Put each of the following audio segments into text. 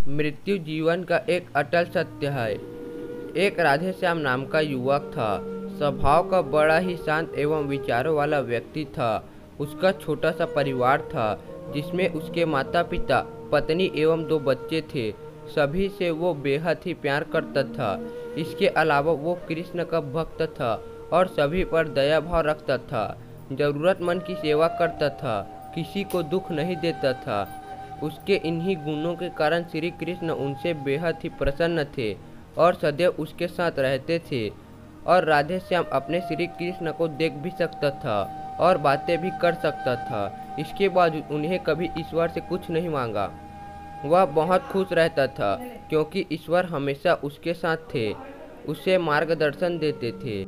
मृत्यु जीवन का एक अटल सत्य है। एक राधेश्याम नाम का युवक था। स्वभाव का बड़ा ही शांत एवं विचारों वाला व्यक्ति था। उसका छोटा सा परिवार था जिसमें उसके माता पिता, पत्नी एवं 2 बच्चे थे। सभी से वो बेहद ही प्यार करता था। इसके अलावा वो कृष्ण का भक्त था और सभी पर दया भाव रखता था। जरूरतमंद की सेवा करता था, किसी को दुख नहीं देता था। उसके इन्हीं गुणों के कारण श्री कृष्ण उनसे बेहद ही प्रसन्न थे और सदैव उसके साथ रहते थे। और राधेश्याम अपने श्री कृष्ण को देख भी सकता था और बातें भी कर सकता था। इसके बावजूद उन्हें कभी ईश्वर से कुछ नहीं मांगा। वह बहुत खुश रहता था क्योंकि ईश्वर हमेशा उसके साथ थे, उसे मार्गदर्शन देते थे।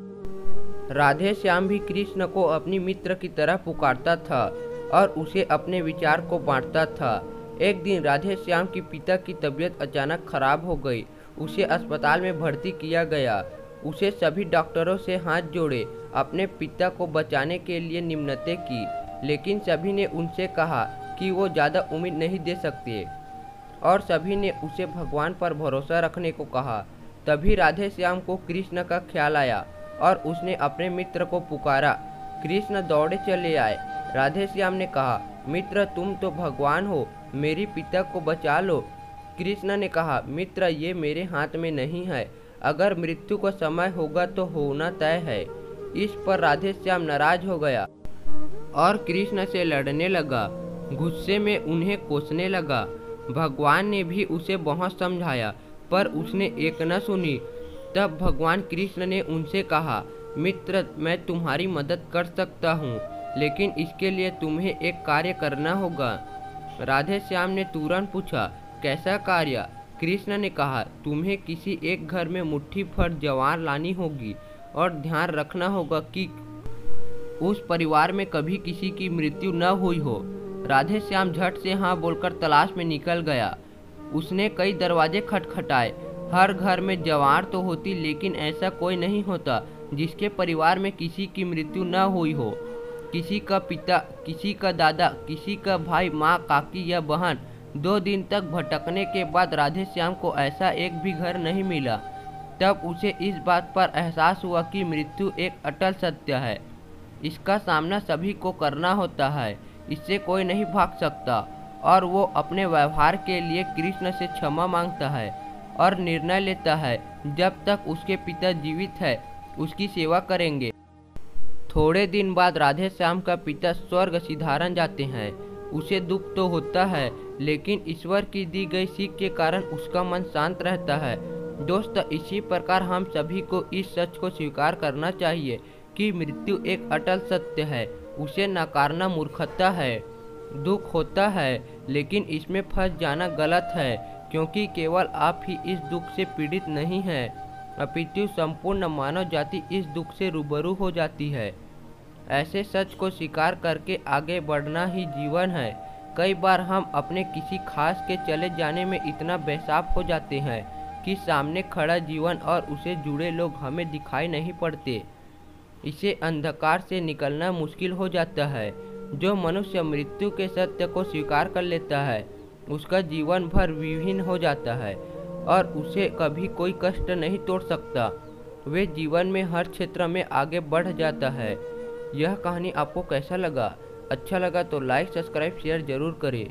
राधेश्याम भी कृष्ण को अपनी मित्र की तरह पुकारता था और उसे अपने विचार को बांटता था। एक दिन राधेश्याम के पिता की तबीयत अचानक खराब हो गई। उसे अस्पताल में भर्ती किया गया। उसे सभी डॉक्टरों से हाथ जोड़े अपने पिता को बचाने के लिए मिन्नतें की, लेकिन सभी ने उनसे कहा कि वो ज़्यादा उम्मीद नहीं दे सकते और सभी ने उसे भगवान पर भरोसा रखने को कहा। तभी राधेश्याम को कृष्ण का ख्याल आया और उसने अपने मित्र को पुकारा। कृष्ण दौड़े चले आए। राधेश्याम ने कहा, मित्र तुम तो भगवान हो, मेरे पिता को बचा लो। कृष्ण ने कहा, मित्र ये मेरे हाथ में नहीं है, अगर मृत्यु का समय होगा तो होना तय है। इस पर राधेश्याम नाराज हो गया और कृष्ण से लड़ने लगा। गुस्से में उन्हें कोसने लगा। भगवान ने भी उसे बहुत समझाया पर उसने एक न सुनी। तब भगवान कृष्ण ने उनसे कहा, मित्र मैं तुम्हारी मदद कर सकता हूँ, लेकिन इसके लिए तुम्हें एक कार्य करना होगा। राधेश्याम ने तुरंत पूछा, कैसा कार्य? कृष्ण ने कहा, तुम्हें किसी एक घर में मुट्ठी भर ज्वार लानी होगी और ध्यान रखना होगा कि उस परिवार में कभी किसी की मृत्यु न हुई हो। राधेश्याम झट से हाँ बोलकर तलाश में निकल गया। उसने कई दरवाजे खटखटाए। हर घर में ज्वार तो होती, लेकिन ऐसा कोई नहीं होता जिसके परिवार में किसी की मृत्यु न हुई हो। किसी का पिता, किसी का दादा, किसी का भाई, माँ, काकी या बहन। 2 दिन तक भटकने के बाद राधेश्याम को ऐसा एक भी घर नहीं मिला। तब उसे इस बात पर एहसास हुआ कि मृत्यु एक अटल सत्य है। इसका सामना सभी को करना होता है, इससे कोई नहीं भाग सकता। और वो अपने व्यवहार के लिए कृष्ण से क्षमा मांगता है और निर्णय लेता है जब तक उसके पिता जीवित है उसकी सेवा करेंगे। थोड़े दिन बाद राधेश्याम का पिता स्वर्ग सिधारन जाते हैं। उसे दुख तो होता है, लेकिन ईश्वर की दी गई सीख के कारण उसका मन शांत रहता है। दोस्त, इसी प्रकार हम सभी को इस सच को स्वीकार करना चाहिए कि मृत्यु एक अटल सत्य है। उसे नकारना मूर्खता है। दुख होता है, लेकिन इसमें फंस जाना गलत है, क्योंकि केवल आप ही इस दुख से पीड़ित नहीं हैं, अपितु संपूर्ण मानव जाति इस दुख से रूबरू हो जाती है। ऐसे सच को स्वीकार करके आगे बढ़ना ही जीवन है। कई बार हम अपने किसी खास के चले जाने में इतना बेसाब हो जाते हैं कि सामने खड़ा जीवन और उसे जुड़े लोग हमें दिखाई नहीं पड़ते। इसे अंधकार से निकलना मुश्किल हो जाता है। जो मनुष्य मृत्यु के सत्य को स्वीकार कर लेता है उसका जीवन भर विभिन्न हो जाता है और उसे कभी कोई कष्ट नहीं तोड़ सकता। वे जीवन में हर क्षेत्र में आगे बढ़ जाता है। यह कहानी आपको कैसा लगा? अच्छा लगा तो लाइक, सब्सक्राइब, शेयर जरूर करें।